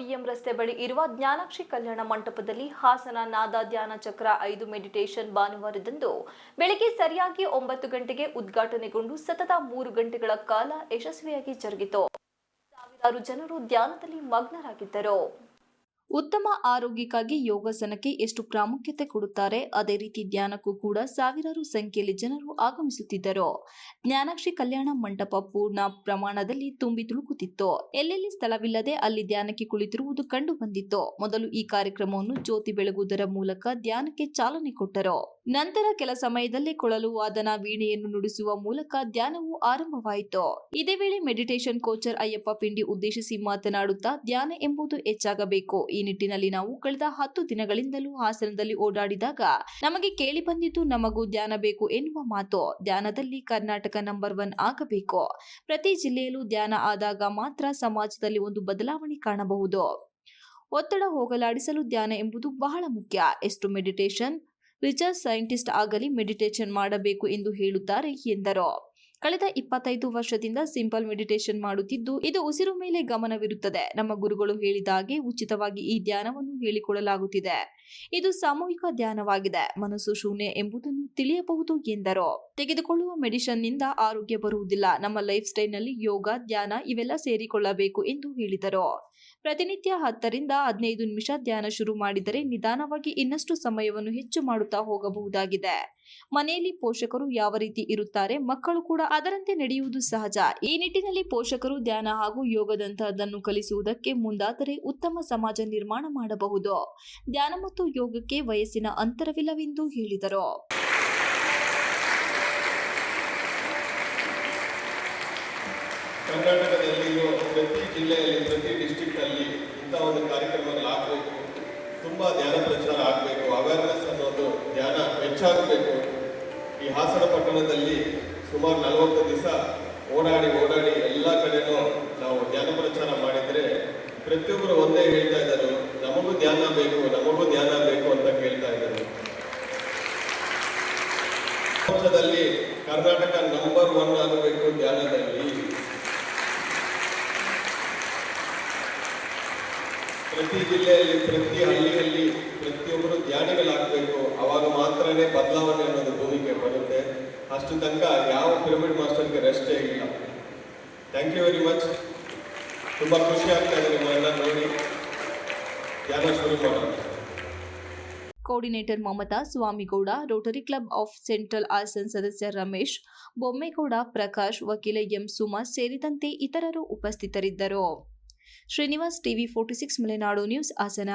BM ರಸ್ತೆ ಬಳಿ ಇರುವ ಜ್ಞಾನಾಕ್ಷಿ ಕಲ್ಯಾಣ ಮಂಟಪದಲ್ಲಿ ಹಾಸನ ನಾದ ಧ್ಯಾನ ಚಕ್ರ 5 ಮೆಡಿಟೇಷನ್ ಭಾನುವಾರದಂದು ಬೆಳಗ್ಗೆ ಸರಿಯಾಗಿ 9 ಗಂಟೆಗೆ ಉದ್ಘಾಟನೆಗೊಂಡು ಸತತ 3 ಗಂಟೆಗಳ ಕಾಲ ಯಶಸ್ವಿಯಾಗಿ ಜರುಗಿತು. ಸಾವಿರಾರು ಜನರು ಧ್ಯಾನದಲ್ಲಿ ಮಗ್ನರಾಗಿದ್ದರು. ಉತ್ತಮ ಆರೋಗ್ಯಕ್ಕಾಗಿ ಯೋಗಾಸನಕ್ಕೆ ಎಷ್ಟು ಪ್ರಾಮುಖ್ಯತೆ ಕೊಡುತ್ತಾರೆ ಅದೇ ರೀತಿ ಧ್ಯಾನಕ್ಕೂ ಕೂಡ ಸಾವಿರಾರು ಸಂಖ್ಯೆಯಲ್ಲಿ ಜನರು ಆಗಮಿಸುತ್ತಿದ್ದರು. ಜ್ಞಾನಾಕ್ಷಿ ಕಲ್ಯಾಣ ಮಂಟಪ ಪೂರ್ಣ ಪ್ರಮಾಣದಲ್ಲಿ ತುಂಬಿ ತುಳುಕುತ್ತಿತ್ತು. ಎಲ್ಲೆಲ್ಲಿ ಸ್ಥಳವಿಲ್ಲದೆ ಅಲ್ಲಿ ಧ್ಯಾನಕ್ಕೆ ಕುಳಿತಿರುವುದು ಕಂಡು ಬಂದಿತ್ತು. ಮೊದಲು ಈ ಕಾರ್ಯಕ್ರಮವನ್ನು ಜ್ಯೋತಿ ಬೆಳಗುವುದರ ಮೂಲಕ ಧ್ಯಾನಕ್ಕೆ ಚಾಲನೆ ಕೊಟ್ಟರು. ನಂತರ ಕೆಲ ಸಮಯದಲ್ಲೇ ಕೊಳಲು ವಾದನ ವೀಣೆಯನ್ನು ನುಡಿಸುವ ಮೂಲಕ ಧ್ಯಾನವು ಆರಂಭವಾಯಿತು. ಇದೇ ವೇಳೆ ಮೆಡಿಟೇಷನ್ ಕೋಚರ್ ಅಯ್ಯಪ್ಪ ಪಿಂಡಿ ಉದ್ದೇಶಿಸಿ ಮಾತನಾಡುತ್ತಾ ಧ್ಯಾನ ಎಂಬುದು ಹೆಚ್ಚಾಗಬೇಕು. ಈ ನಿಟ್ಟಿನಲ್ಲಿ ನಾವು ಕಳೆದ 10 ದಿನಗಳಿಂದಲೂ ಹಾಸನದಲ್ಲಿ ಓಡಾಡಿದಾಗ ನಮಗೆ ಕೇಳಿ ಬಂದಿದ್ದು ನಮಗೂ ಧ್ಯಾನ ಬೇಕು ಎನ್ನುವ ಮಾತು. ಧ್ಯಾನದಲ್ಲಿ ಕರ್ನಾಟಕ ನಂಬರ್ 1 ಆಗಬೇಕು. ಪ್ರತಿ ಜಿಲ್ಲೆಯಲ್ಲೂ ಧ್ಯಾನ ಆದಾಗ ಮಾತ್ರ ಸಮಾಜದಲ್ಲಿ ಒಂದು ಬದಲಾವಣೆ ಕಾಣಬಹುದು. ಒತ್ತಡ ಹೋಗಲಾಡಿಸಲು ಧ್ಯಾನ ಎಂಬುದು ಬಹಳ ಮುಖ್ಯ. ಎಷ್ಟು ಮೆಡಿಟೇಷನ್ ರಿಸರ್ಚ್ ಸೈಂಟಿಸ್ಟ್ ಆಗಲಿ ಮೆಡಿಟೇಷನ್ ಮಾಡಬೇಕು ಎಂದು ಹೇಳುತ್ತಾರೆ ಎಂದರು. ಕಳೆದ 25 ವರ್ಷದಿಂದ ಸಿಂಪಲ್ ಮೆಡಿಟೇಷನ್ ಮಾಡುತ್ತಿದ್ದು ಇದು ಉಸಿರು ಮೇಲೆ ಗಮನವಿರುತ್ತದೆ. ನಮ್ಮ ಗುರುಗಳು ಹೇಳಿದ ಹಾಗೆ ಉಚಿತವಾಗಿ ಈ ಧ್ಯಾನವನ್ನು ಹೇಳಿಕೊಡಲಾಗುತ್ತಿದೆ. ಇದು ಸಾಮೂಹಿಕ ಧ್ಯಾನವಾಗಿದೆ. ಮನಸ್ಸು ಶೂನ್ಯ ಎಂಬುದನ್ನು ತಿಳಿಯಬಹುದು ಎಂದರು. ತೆಗೆದುಕೊಳ್ಳುವ ಮೆಡಿಸಿನ್ ನಿಂದ ಆರೋಗ್ಯ ಬರುವುದಿಲ್ಲ. ನಮ್ಮ ಲೈಫ್ ಸ್ಟೈಲ್ ನಲ್ಲಿ ಯೋಗ, ಧ್ಯಾನ ಇವೆಲ್ಲ ಸೇರಿಕೊಳ್ಳಬೇಕು ಎಂದು ಹೇಳಿದರು. ಪ್ರತಿನಿತ್ಯ 10 ರಿಂದ 15 ನಿಮಿಷ ಧ್ಯಾನ ಶುರು ಮಾಡಿದರೆ ನಿಧಾನವಾಗಿ ಇನ್ನಷ್ಟು ಸಮಯವನ್ನು ಹೆಚ್ಚು ಮಾಡುತ್ತಾ ಹೋಗಬಹುದಾಗಿದೆ. ಮನೆಯಲ್ಲಿ ಪೋಷಕರು ಯಾವ ರೀತಿ ಇರುತ್ತಾರೆ ಮಕ್ಕಳು ಕೂಡ ಅದರಂತೆ ನಡೆಯುವುದು ಸಹಜ. ಈ ನಿಟ್ಟಿನಲ್ಲಿ ಪೋಷಕರು ಧ್ಯಾನ ಹಾಗೂ ಯೋಗದಂತಹದನ್ನು ಕಲಿಸುವುದಕ್ಕೆ ಮುಂದಾದರೆ ಉತ್ತಮ ಸಮಾಜ ನಿರ್ಮಾಣ ಮಾಡಬಹುದು. ಧ್ಯಾನ ಮತ್ತು ಯೋಗಕ್ಕೆ ವಯಸ್ಸಿನ ಅಂತರವಿಲ್ಲವೆಂದು ಹೇಳಿದರು. ಕರ್ನಾಟಕದಲ್ಲಿ ಪ್ರತಿ ಜಿಲ್ಲೆಯಲ್ಲಿ ಪ್ರತಿ ಡಿಸ್ಟ್ರಿಕ್ಟ್ ಅಲ್ಲಿ ಇಂಥ ಒಂದು ಕಾರ್ಯಕ್ರಮಗಳು ಆಗಬೇಕು. ತುಂಬಾ ಧ್ಯಾನ ಪ್ರಚಾರ ಆಗಬೇಕು. ಅವೇರ್ನೆಸ್ ಅನ್ನೋದು ಧ್ಯಾನ ಹೆಚ್ಚಾಗಬೇಕು. ಈ ಹಾಸನ ಪಟ್ಟಣದಲ್ಲಿ ಸುಮಾರು 40 ದಿವಸ ಓಡಾಡಿ ಎಲ್ಲ ಕಡೆನೂ ನಾವು ಧ್ಯಾನ ಪ್ರಚಾರ ಮಾಡಿದರೆ ಪ್ರತಿಯೊಬ್ಬರು ಒಂದೇ ಹೇಳ್ತಾ ಇದ್ದಾರೆ, ನಮಗೂ ಧ್ಯಾನ ಬೇಕು ಅಂತ ಕೇಳ್ತಾ ಇದ್ದಾರೆ. ಪ್ರಪಂಚದಲ್ಲಿ ಕರ್ನಾಟಕ ನಂಬರ್ 1 ಆಗಬೇಕು ಧ್ಯಾನದಲ್ಲಿ. ಪ್ರತಿ ಜಿಲ್ಲೆಯಲ್ಲಿ ಪ್ರತಿ ಹಳ್ಳಿಯಲ್ಲಿ ಪ್ರತಿಯೊಬ್ಬರು ಧ್ಯಾನಿಗಳಾಗಬೇಕು. ಅವಾಗ ಮಾತ್ರನೇ ಬದಲಾವಣೆ ಅನ್ನೋದು ಭೂಮಿಗೆ ಬರುತ್ತೆ. ಅಷ್ಟು ತನಕ ಯಾವ ಪಿರಮಿಡ್ ಮಾಸ್ಟರ್ಗೆ ರೆಸ್ಟೇ ಇಲ್ಲ. Thank you very much. ತುಂಬ ಖುಷಿ ಆಗ್ತಾ ಇದೆ ನಿಮ್ಮನ್ನೆಲ್ಲ ನೋಡಿ. ಧ್ಯಾನ ಶುರು ಮಾಡೋಣ. Coordinator Mamata, Swamigowda, rotary club of central Hassan ಸದಸ್ಯ ರಮೇಶ್, ಬೊಮ್ಮೇಗೌಡ, ಪ್ರಕಾಶ್, ವಕೀಲ ಎಂ ಸುಮಾ ಸೇರಿದಂತೆ ಇತರರು ಉಪಸ್ಥಿತರಿದ್ದರು. Srinivas, TV 46 Malenadu news, Hassan.